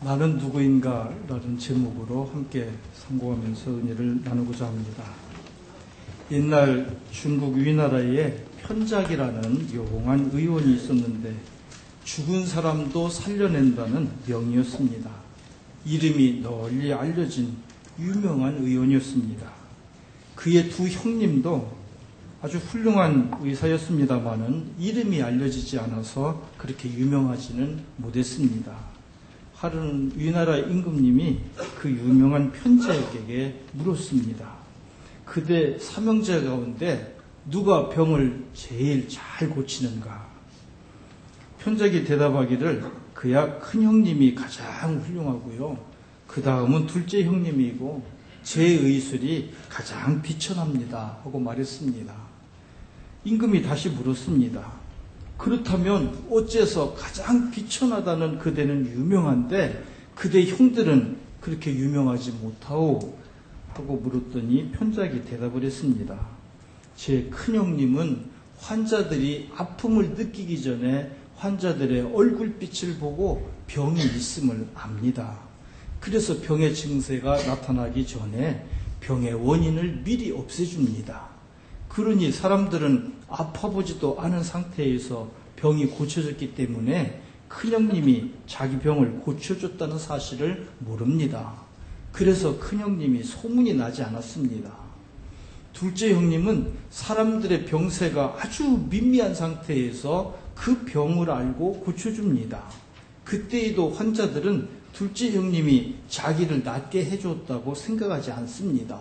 나는 누구인가 라는 제목으로 함께 상고하면서 은혜를 나누고자 합니다. 옛날 중국 위나라에 편작이라는 용한 의원이 있었는데 죽은 사람도 살려낸다는 명이었습니다. 이름이 널리 알려진 유명한 의원이었습니다. 그의 두 형님도 아주 훌륭한 의사였습니다마는 이름이 알려지지 않아서 그렇게 유명하지는 못했습니다. 하루는 위나라 임금님이 그 유명한 편작에게 물었습니다. 그대 삼형제 가운데 누가 병을 제일 잘 고치는가? 편작이 대답하기를 그야 큰 형님이 가장 훌륭하고요. 그 다음은 둘째 형님이고 제 의술이 가장 비천합니다 하고 말했습니다. 임금이 다시 물었습니다. 그렇다면 어째서 가장 비천하다는 그대는 유명한데 그대 형들은 그렇게 유명하지 못하오? 하고 물었더니 편작이 대답을 했습니다. 제 큰형님은 환자들이 아픔을 느끼기 전에 환자들의 얼굴빛을 보고 병이 있음을 압니다. 그래서 병의 증세가 나타나기 전에 병의 원인을 미리 없애줍니다. 그러니 사람들은 아파보지도 않은 상태에서 병이 고쳐졌기 때문에 큰형님이 자기 병을 고쳐줬다는 사실을 모릅니다. 그래서 큰형님이 소문이 나지 않았습니다. 둘째 형님은 사람들의 병세가 아주 미미한 상태에서 그 병을 알고 고쳐줍니다. 그때에도 환자들은 둘째 형님이 자기를 낫게 해줬다고 생각하지 않습니다.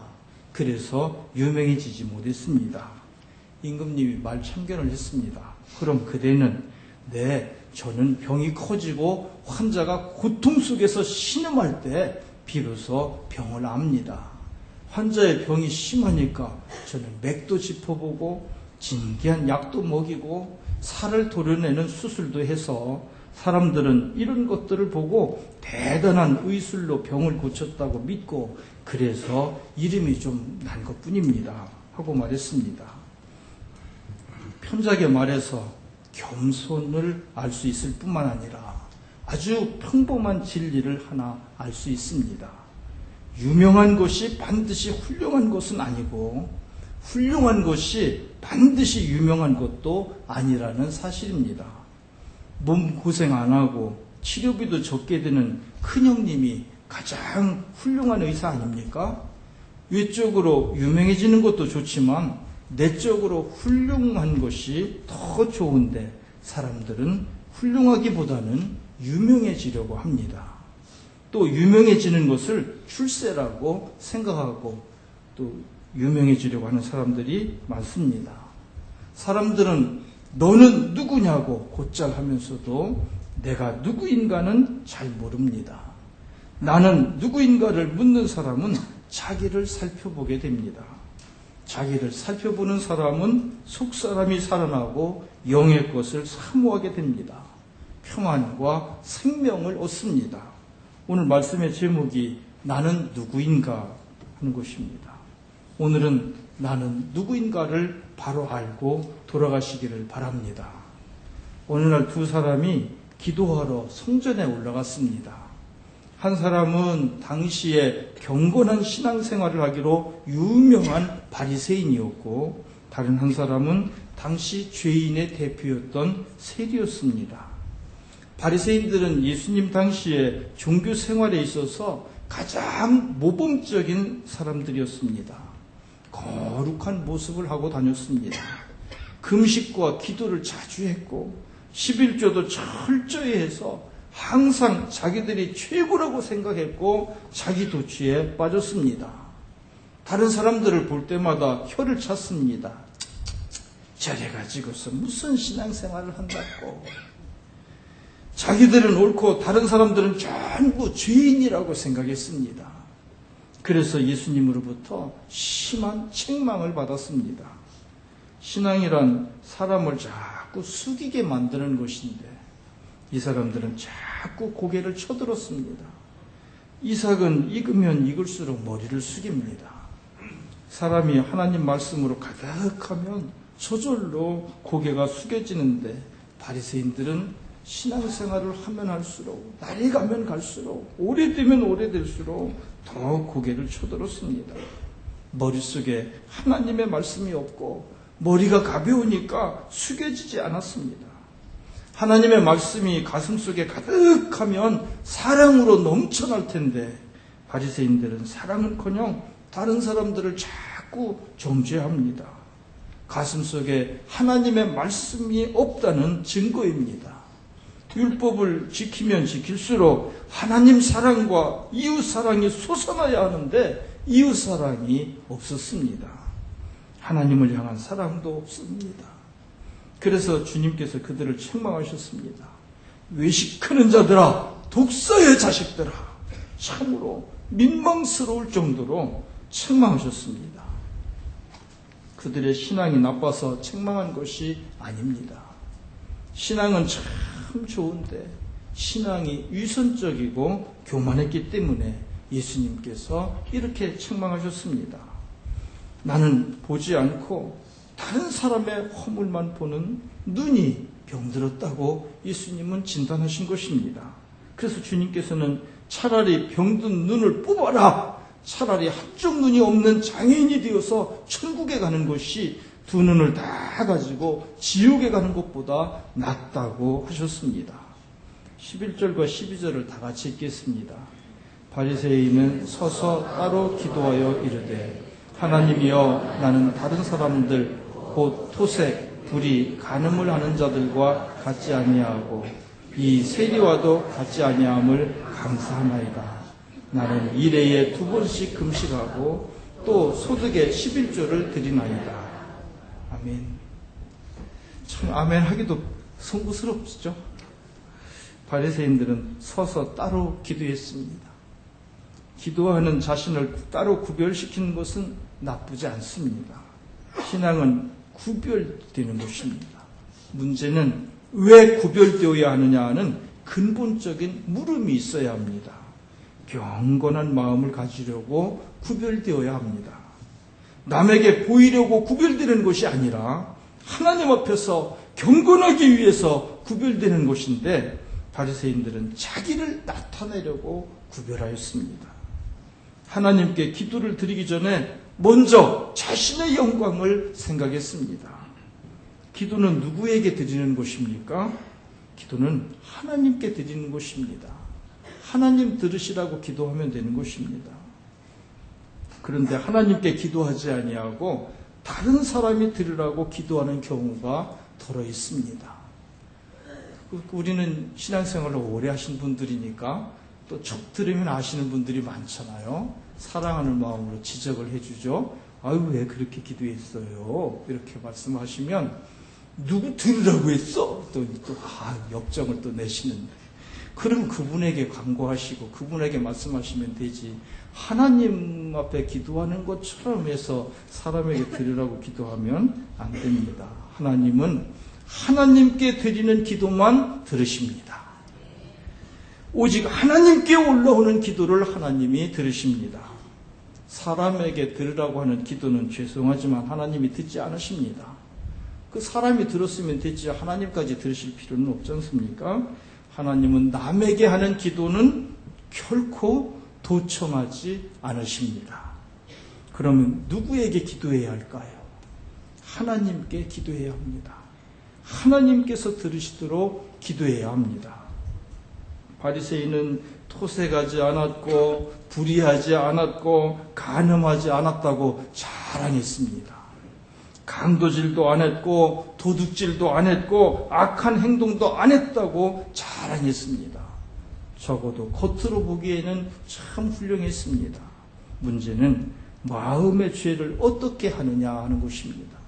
그래서 유명해지지 못했습니다. 임금님이 말 참견을 했습니다. 그럼 그대는 네, 저는 병이 커지고 환자가 고통 속에서 신음할 때 비로소 병을 압니다. 환자의 병이 심하니까 저는 맥도 짚어보고 진기한 약도 먹이고 살을 도려내는 수술도 해서 사람들은 이런 것들을 보고 대단한 의술로 병을 고쳤다고 믿고 그래서 이름이 좀 난 것뿐입니다 하고 말했습니다. 편작의 말에서 겸손을 알 수 있을 뿐만 아니라 아주 평범한 진리를 하나 알 수 있습니다. 유명한 것이 반드시 훌륭한 것은 아니고 훌륭한 것이 반드시 유명한 것도 아니라는 사실입니다. 몸 고생 안 하고 치료비도 적게 드는 큰형님이 가장 훌륭한 의사 아닙니까? 외적으로 유명해지는 것도 좋지만 내적으로 훌륭한 것이 더 좋은데 사람들은 훌륭하기보다는 유명해지려고 합니다. 또 유명해지는 것을 출세라고 생각하고 또 유명해지려고 하는 사람들이 많습니다. 사람들은 너는 누구냐고 곧잘 하면서도 내가 누구인가는 잘 모릅니다. 나는 누구인가를 묻는 사람은 자기를 살펴보게 됩니다. 자기를 살펴보는 사람은 속사람이 살아나고 영의 것을 사모하게 됩니다. 평안과 생명을 얻습니다. 오늘 말씀의 제목이 나는 누구인가 하는 것입니다. 오늘은 나는 누구인가를 바로 알고 돌아가시기를 바랍니다. 어느 날 두 사람이 기도하러 성전에 올라갔습니다. 한 사람은 당시에 경건한 신앙생활을 하기로 유명한 바리새인이었고 다른 한 사람은 당시 죄인의 대표였던 세리였습니다. 바리새인들은 예수님 당시에 종교 생활에 있어서 가장 모범적인 사람들이었습니다. 거룩한 모습을 하고 다녔습니다. 금식과 기도를 자주 했고 11조도 철저히 해서 항상 자기들이 최고라고 생각했고 자기 도취에 빠졌습니다. 다른 사람들을 볼 때마다 혀를 찼습니다. 저래가지고서 무슨 신앙생활을 한다고. 자기들은 옳고 다른 사람들은 전부 죄인이라고 생각했습니다. 그래서 예수님으로부터 심한 책망을 받았습니다. 신앙이란 사람을 자꾸 숙이게 만드는 것인데 이 사람들은 자꾸 고개를 쳐들었습니다. 이삭은 익으면 익을수록 머리를 숙입니다. 사람이 하나님 말씀으로 가득하면 저절로 고개가 숙여지는데 바리새인들은 신앙생활을 하면 할수록, 날이 가면 갈수록, 오래되면 오래될수록 더 고개를 쳐들었습니다. 머릿속에 하나님의 말씀이 없고 머리가 가벼우니까 숙여지지 않았습니다. 하나님의 말씀이 가슴속에 가득하면 사랑으로 넘쳐날 텐데 바리새인들은 사랑은커녕 다른 사람들을 자꾸 정죄합니다. 가슴속에 하나님의 말씀이 없다는 증거입니다. 율법을 지키면 지킬수록 하나님 사랑과 이웃 사랑이 솟아나야 하는데 이웃 사랑이 없었습니다. 하나님을 향한 사랑도 없습니다. 그래서 주님께서 그들을 책망하셨습니다. 외식하는 자들아, 독사의 자식들아, 참으로 민망스러울 정도로 책망하셨습니다. 그들의 신앙이 나빠서 책망한 것이 아닙니다. 신앙은 참 좋은데 신앙이 위선적이고 교만했기 때문에 예수님께서 이렇게 책망하셨습니다. 나는 보지 않고 다른 사람의 허물만 보는 눈이 병들었다고 예수님은 진단하신 것입니다. 그래서 주님께서는 차라리 병든 눈을 뽑아라, 차라리 한쪽 눈이 없는 장애인이 되어서 천국에 가는 것이 두 눈을 다 가지고 지옥에 가는 것보다 낫다고 하셨습니다. 11절과 12절을 다 같이 읽겠습니다. 바리새인은 서서 따로 기도하여 이르되 하나님이여, 나는 다른 사람들 곧 토색, 불의, 간음을 하는 자들과 같지 아니하고 이 세리와도 같지 아니함을 감사하나이다. 나는 일해에 2번씩 금식하고 또 소득의 11조를 드리나이다. 아멘. 참 아멘 하기도 송구스럽죠. 바리새인들은 서서 따로 기도했습니다. 기도하는 자신을 따로 구별시키는 것은 나쁘지 않습니다. 신앙은 구별되는 것입니다. 문제는 왜 구별되어야 하느냐 하는 근본적인 물음이 있어야 합니다. 경건한 마음을 가지려고 구별되어야 합니다. 남에게 보이려고 구별되는 것이 아니라 하나님 앞에서 경건하기 위해서 구별되는 것인데 바리새인들은 자기를 나타내려고 구별하였습니다. 하나님께 기도를 드리기 전에 먼저 자신의 영광을 생각했습니다. 기도는 누구에게 드리는 것입니까? 기도는 하나님께 드리는 것입니다. 하나님 들으시라고 기도하면 되는 것입니다. 그런데 하나님께 기도하지 아니하고 다른 사람이 들으라고 기도하는 경우가 더러 있습니다. 우리는 신앙생활을 오래 하신 분들이니까 또 적 들으면 아시는 분들이 많잖아요. 사랑하는 마음으로 지적을 해주죠. 아유, 왜 그렇게 기도했어요? 이렇게 말씀하시면 누구 들으라고 했어? 또 역정을 또 내시는데, 그럼 그분에게 간구하시고 그분에게 말씀하시면 되지, 하나님 앞에 기도하는 것처럼 해서 사람에게 드리라고 기도하면 안 됩니다. 하나님은 하나님께 드리는 기도만 들으십니다. 오직 하나님께 올라오는 기도를 하나님이 들으십니다. 사람에게 들으라고 하는 기도는 죄송하지만 하나님이 듣지 않으십니다. 그 사람이 들었으면 됐지 하나님까지 들으실 필요는 없지 않습니까? 하나님은 남에게 하는 기도는 결코 도청하지 않으십니다. 그러면 누구에게 기도해야 할까요? 하나님께 기도해야 합니다. 하나님께서 들으시도록 기도해야 합니다. 바리새인은 토색하지 않았고 불의하지 않았고 간음하지 않았다고 자랑했습니다. 강도질도 안 했고 도둑질도 안 했고 악한 행동도 안 했다고 자랑했습니다. 적어도 겉으로 보기에는 참 훌륭했습니다. 문제는 마음의 죄를 어떻게 하느냐 하는 것입니다.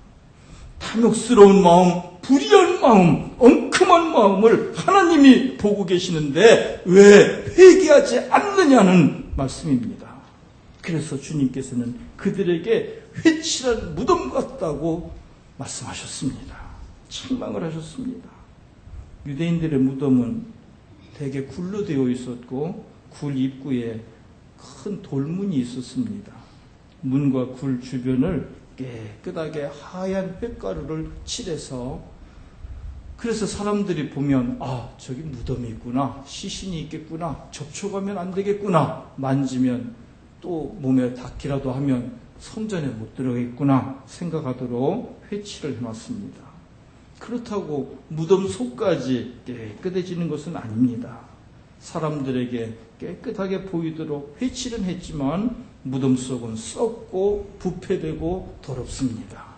탐욕스러운 마음, 불의한 마음, 엉큼한 마음을 하나님이 보고 계시는데 왜 회개하지 않느냐는 말씀입니다. 그래서 주님께서는 그들에게 회칠한 무덤 같다고 말씀하셨습니다. 책망을 하셨습니다. 유대인들의 무덤은 대개 굴로 되어 있었고 굴 입구에 큰 돌문이 있었습니다. 문과 굴 주변을 깨끗하게 하얀 흙가루를 칠해서 그래서 사람들이 보면 저기 무덤이 있구나, 시신이 있겠구나, 접촉하면 안 되겠구나, 만지면 또 몸에 닿기라도 하면 성전에 못 들어가겠구나 생각하도록 회치를 해놨습니다. 그렇다고 무덤 속까지 깨끗해지는 것은 아닙니다. 사람들에게 깨끗하게 보이도록 회치는 했지만 무덤 속은 썩고 부패되고 더럽습니다.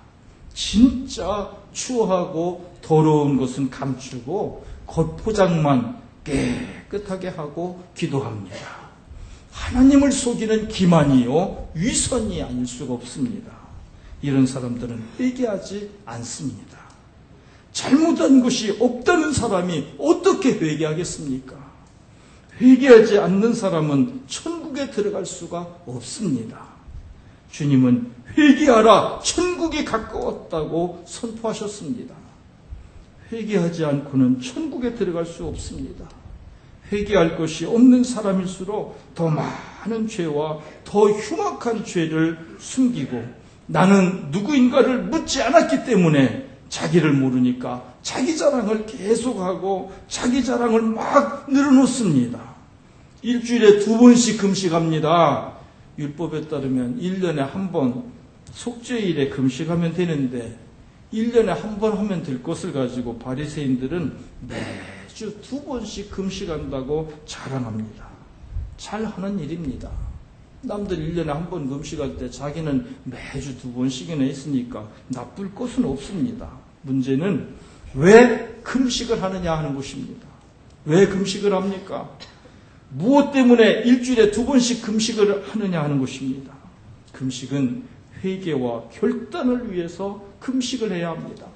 진짜 추하고 더러운 것은 감추고 겉포장만 깨끗하게 하고 기도합니다. 하나님을 속이는 기만이요 위선이 아닐 수가 없습니다. 이런 사람들은 회개하지 않습니다. 잘못한 것이 없다는 사람이 어떻게 회개하겠습니까? 회개하지 않는 사람은 천국에 들어갈 수가 없습니다. 주님은 회개하라, 천국이 가까웠다고 선포하셨습니다. 회개하지 않고는 천국에 들어갈 수 없습니다. 회개할 것이 없는 사람일수록 더 많은 죄와 더 흉악한 죄를 숨기고 나는 누구인가를 묻지 않았기 때문에 자기를 모르니까 자기 자랑을 계속하고 자기 자랑을 막 늘어놓습니다. 일주일에 2번씩 금식합니다. 율법에 따르면 1년에 한 번 속죄일에 금식하면 되는데 1년에 한 번 하면 될 것을 가지고 바리새인들은 매주 2번씩 금식한다고 자랑합니다. 잘하는 일입니다. 남들 1년에 한 번 금식할 때 자기는 매주 2번씩이나 했으니까 나쁠 것은 없습니다. 문제는 왜 금식을 하느냐 하는 것입니다. 왜 금식을 합니까? 무엇 때문에 일주일에 2번씩 금식을 하느냐 하는 것입니다. 금식은 회개와 결단을 위해서 금식을 해야 합니다.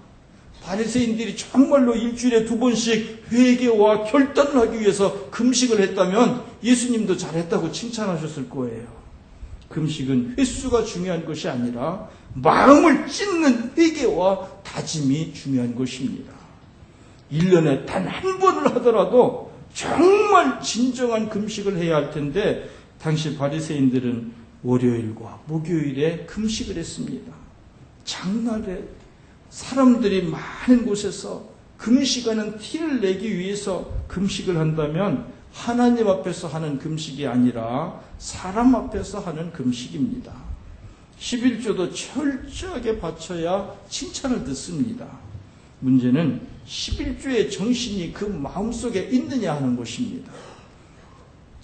바리새인들이 정말로 일주일에 2번씩 회개와 결단을 하기 위해서 금식을 했다면 예수님도 잘했다고 칭찬하셨을 거예요. 금식은 횟수가 중요한 것이 아니라 마음을 찢는 회개와 다짐이 중요한 것입니다. 1년에 단 한 번을 하더라도 정말 진정한 금식을 해야 할 텐데 당시 바리새인들은 월요일과 목요일에 금식을 했습니다. 장날에 사람들이 많은 곳에서 금식하는 티를 내기 위해서 금식을 한다면 하나님 앞에서 하는 금식이 아니라 사람 앞에서 하는 금식입니다. 11조도 철저하게 바쳐야 칭찬을 듣습니다. 문제는 11조의 정신이 그 마음속에 있느냐 하는 것입니다.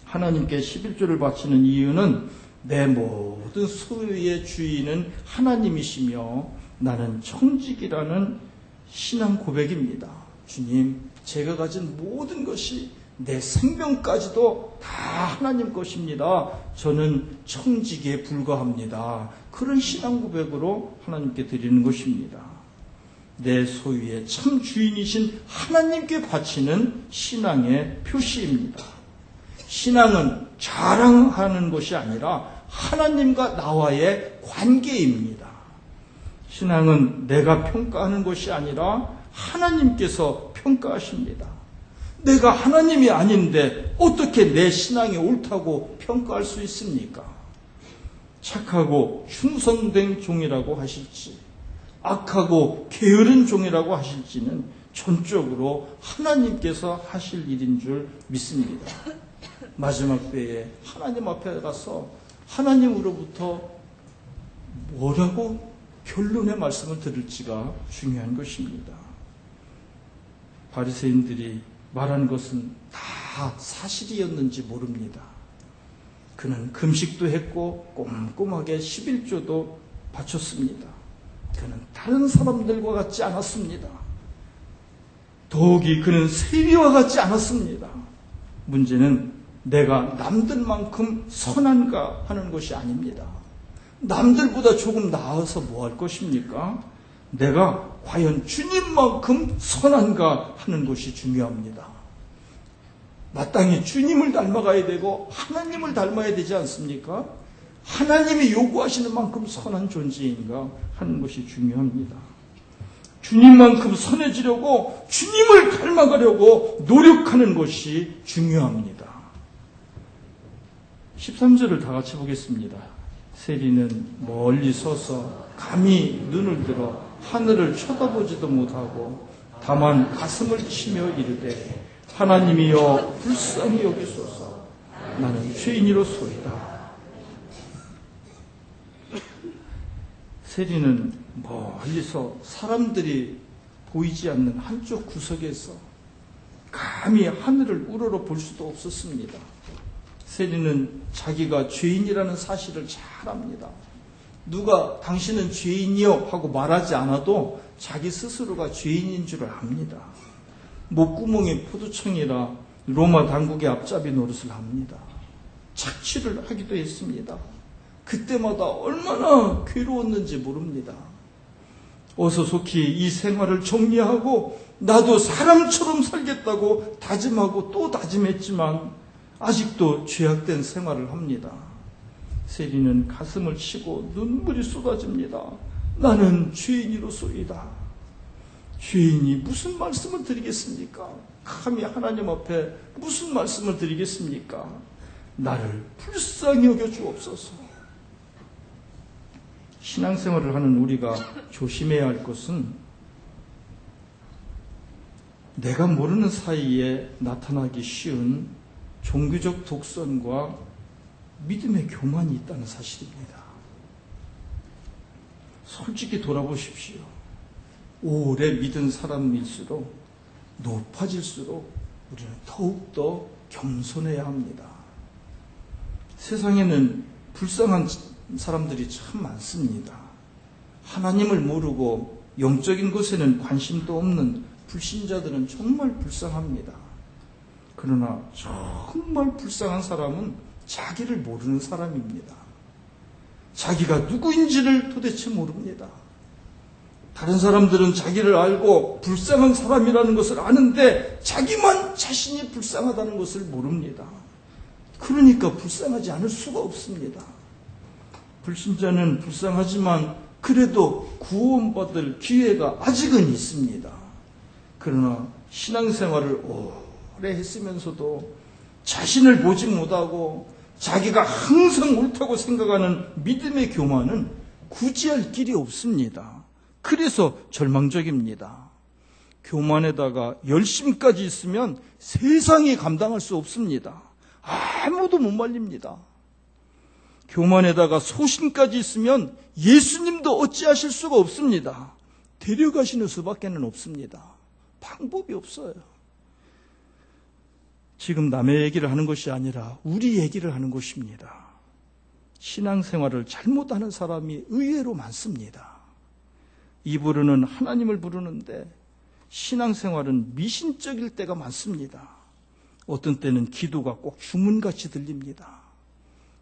하나님께 11조를 바치는 이유는 내 모든 소유의 주인은 하나님이시며 나는 청직이라는 신앙 고백입니다. 주님, 제가 가진 모든 것이 내 생명까지도 다 하나님 것입니다. 저는 청직에 불과합니다. 그런 신앙 고백으로 하나님께 드리는 것입니다. 내 소유의 참 주인이신 하나님께 바치는 신앙의 표시입니다. 신앙은 자랑하는 것이 아니라 하나님과 나와의 관계입니다. 신앙은 내가 평가하는 것이 아니라 하나님께서 평가하십니다. 내가 하나님이 아닌데 어떻게 내 신앙이 옳다고 평가할 수 있습니까? 착하고 충성된 종이라고 하실지 악하고 게으른 종이라고 하실지는 전적으로 하나님께서 하실 일인 줄 믿습니다. 마지막 때에 하나님 앞에 가서 하나님으로부터 뭐라고 결론의 말씀을 들을지가 중요한 것입니다. 바리새인들이 말한 것은 다 사실이었는지 모릅니다. 그는 금식도 했고 꼼꼼하게 11조도 바쳤습니다. 그는 다른 사람들과 같지 않았습니다. 더욱이 그는 세리와 같지 않았습니다. 문제는 내가 남들만큼 선한가 하는 것이 아닙니다. 남들보다 조금 나아서 뭐 할 것입니까? 내가 과연 주님만큼 선한가 하는 것이 중요합니다. 마땅히 주님을 닮아가야 되고 하나님을 닮아야 되지 않습니까? 하나님이 요구하시는 만큼 선한 존재인가 하는 것이 중요합니다. 주님만큼 선해지려고 주님을 닮아가려고 노력하는 것이 중요합니다. 13절을 다 같이 보겠습니다. 세리는 멀리 서서 감히 눈을 들어 하늘을 쳐다보지도 못하고 다만 가슴을 치며 이르되 하나님이여 불쌍히 여기소서. 나는 죄인이로소이다. 세리는 멀리서 사람들이 보이지 않는 한쪽 구석에서 감히 하늘을 우러러 볼 수도 없었습니다. 세리는 자기가 죄인이라는 사실을 잘 압니다. 누가 당신은 죄인이요 하고 말하지 않아도 자기 스스로가 죄인인 줄을 압니다. 목구멍에 포도청이라 로마 당국의 앞잡이 노릇을 합니다. 착취를 하기도 했습니다. 그때마다 얼마나 괴로웠는지 모릅니다. 어서 속히 이 생활을 정리하고 나도 사람처럼 살겠다고 다짐하고 또 다짐했지만 아직도 죄악된 생활을 합니다. 세리는 가슴을 치고 눈물이 쏟아집니다. 나는 죄인이로소이다. 죄인이 무슨 말씀을 드리겠습니까? 감히 하나님 앞에 무슨 말씀을 드리겠습니까? 나를 불쌍히 여겨 주옵소서. 신앙생활을 하는 우리가 조심해야 할 것은 내가 모르는 사이에 나타나기 쉬운 종교적 독선과 믿음의 교만이 있다는 사실입니다. 솔직히 돌아보십시오. 오래 믿은 사람일수록 높아질수록 우리는 더욱더 겸손해야 합니다. 세상에는 불쌍한 사람들이 참 많습니다. 하나님을 모르고 영적인 것에는 관심도 없는 불신자들은 정말 불쌍합니다. 그러나 정말 불쌍한 사람은 자기를 모르는 사람입니다. 자기가 누구인지를 도대체 모릅니다. 다른 사람들은 자기를 알고 불쌍한 사람이라는 것을 아는데 자기만 자신이 불쌍하다는 것을 모릅니다. 그러니까 불쌍하지 않을 수가 없습니다. 불신자는 불쌍하지만 그래도 구원받을 기회가 아직은 있습니다. 그러나 신앙생활을 오래 했으면서도 자신을 보지 못하고 자기가 항상 옳다고 생각하는 믿음의 교만은 구제할 길이 없습니다. 그래서 절망적입니다. 교만에다가 열심까지 있으면 세상이 감당할 수 없습니다. 아무도 못 말립니다. 교만에다가 소신까지 있으면 예수님도 어찌하실 수가 없습니다. 데려가시는 수밖에는 없습니다. 방법이 없어요. 지금 남의 얘기를 하는 것이 아니라 우리 얘기를 하는 것입니다. 신앙생활을 잘못하는 사람이 의외로 많습니다. 입으로는 하나님을 부르는데 신앙생활은 미신적일 때가 많습니다. 어떤 때는 기도가 꼭 주문같이 들립니다.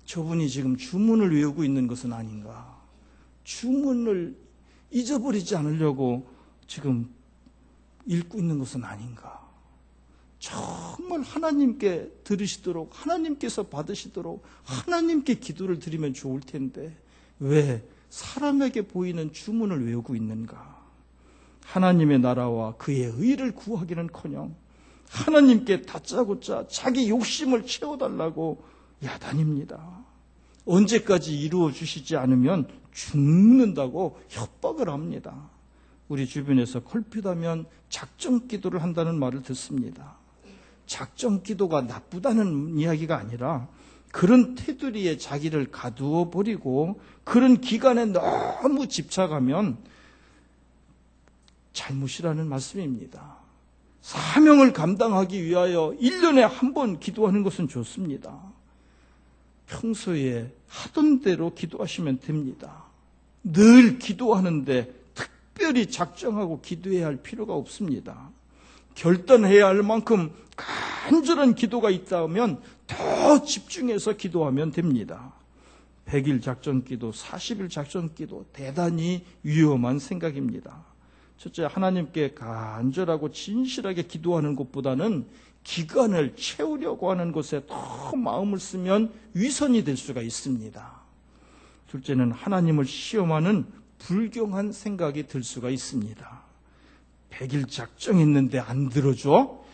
저분이 지금 주문을 외우고 있는 것은 아닌가? 주문을 잊어버리지 않으려고 지금 읽고 있는 것은 아닌가? 정말 하나님께 들으시도록, 하나님께서 받으시도록 하나님께 기도를 드리면 좋을 텐데 왜 사람에게 보이는 주문을 외우고 있는가? 하나님의 나라와 그의 의를 구하기는커녕 하나님께 다짜고짜 자기 욕심을 채워달라고 야단입니다. 언제까지 이루어 주시지 않으면 죽는다고 협박을 합니다. 우리 주변에서 걸핏하면 작정 기도를 한다는 말을 듣습니다. 작정 기도가 나쁘다는 이야기가 아니라 그런 테두리에 자기를 가두어 버리고 그런 기간에 너무 집착하면 잘못이라는 말씀입니다. 사명을 감당하기 위하여 1년에 한 번 기도하는 것은 좋습니다. 평소에 하던 대로 기도하시면 됩니다. 늘 기도하는데 특별히 작정하고 기도해야 할 필요가 없습니다. 결단해야 할 만큼 간절한 기도가 있다면 더 집중해서 기도하면 됩니다. 100일 작전기도, 40일 작전기도 대단히 위험한 생각입니다. 첫째, 하나님께 간절하고 진실하게 기도하는 것보다는 기간을 채우려고 하는 것에 더 마음을 쓰면 위선이 될 수가 있습니다. 둘째는 하나님을 시험하는 불경한 생각이 들 수가 있습니다. 100일 작정했는데 안 들어줘?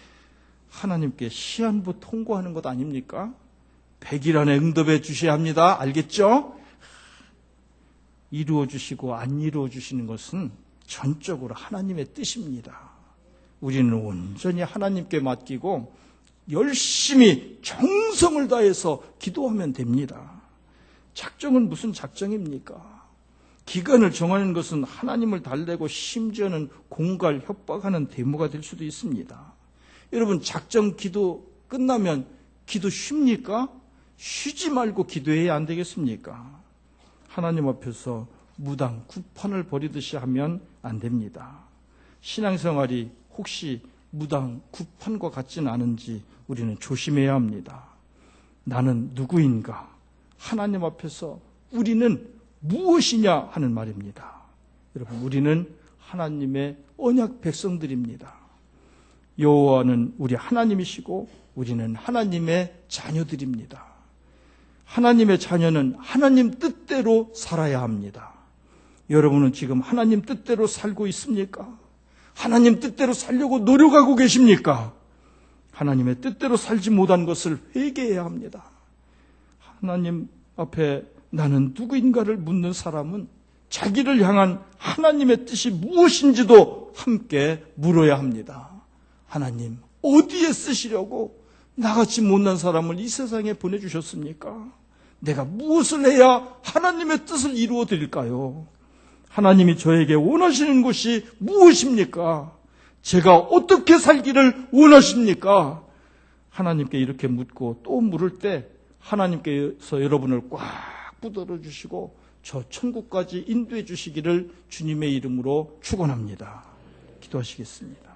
하나님께 시한부 통고하는 것 아닙니까? 100일 안에 응답해 주셔야 합니다. 알겠죠? 이루어 주시고 안 이루어 주시는 것은 전적으로 하나님의 뜻입니다. 우리는 온전히 하나님께 맡기고 열심히 정성을 다해서 기도하면 됩니다. 작정은 무슨 작정입니까? 기간을 정하는 것은 하나님을 달래고 심지어는 공갈, 협박하는 대모가 될 수도 있습니다. 여러분, 작정 기도 끝나면 기도 쉽니까? 쉬지 말고 기도해야 안 되겠습니까? 하나님 앞에서 무당, 구판을 벌이듯이 하면 안 됩니다. 신앙생활이 혹시 무당, 구판과 같지는 않은지 우리는 조심해야 합니다. 나는 누구인가? 하나님 앞에서 우리는 무엇이냐 하는 말입니다. 여러분, 우리는 하나님의 언약 백성들입니다. 여호와는 우리 하나님이시고 우리는 하나님의 자녀들입니다. 하나님의 자녀는 하나님 뜻대로 살아야 합니다. 여러분은 지금 하나님 뜻대로 살고 있습니까? 하나님 뜻대로 살려고 노력하고 계십니까? 하나님의 뜻대로 살지 못한 것을 회개해야 합니다. 하나님 앞에 나는 누구인가를 묻는 사람은 자기를 향한 하나님의 뜻이 무엇인지도 함께 물어야 합니다. 하나님, 어디에 쓰시려고 나같이 못난 사람을 이 세상에 보내주셨습니까? 내가 무엇을 해야 하나님의 뜻을 이루어 드릴까요? 하나님이 저에게 원하시는 것이 무엇입니까? 제가 어떻게 살기를 원하십니까? 하나님께 이렇게 묻고 또 물을 때 하나님께서 여러분을 꽉 붙들어 주시고 저 천국까지 인도해 주시기를 주님의 이름으로 축원합니다. 기도하시겠습니다.